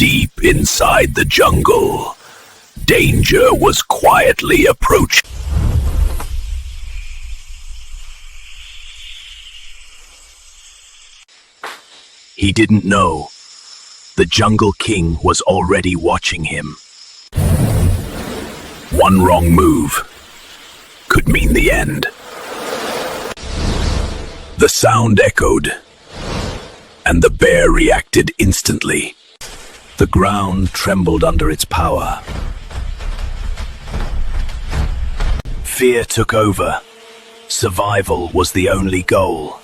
Deep inside the jungle, danger was quietly approaching. He didn't know the Jungle King was already watching him. One wrong move could mean the end. The sound echoed, and the bear reacted instantly. The ground trembled under its power. Fear took over. Survival was the only goal.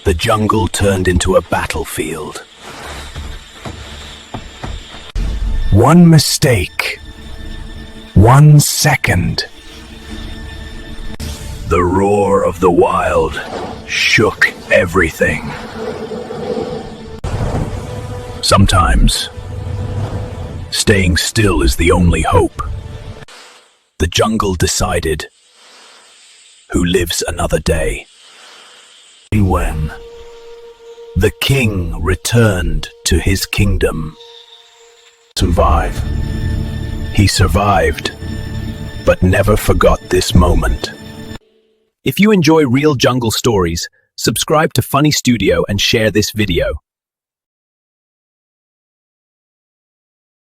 The jungle turned into a battlefield. One mistake, 1 second. The roar of the wild shook everything. Sometimes, staying still is the only hope. The jungle decided who lives another day. When the king returned to his kingdom, he survived, but never forgot this moment. If you enjoy real jungle stories, subscribe to Funny Studio and share this video.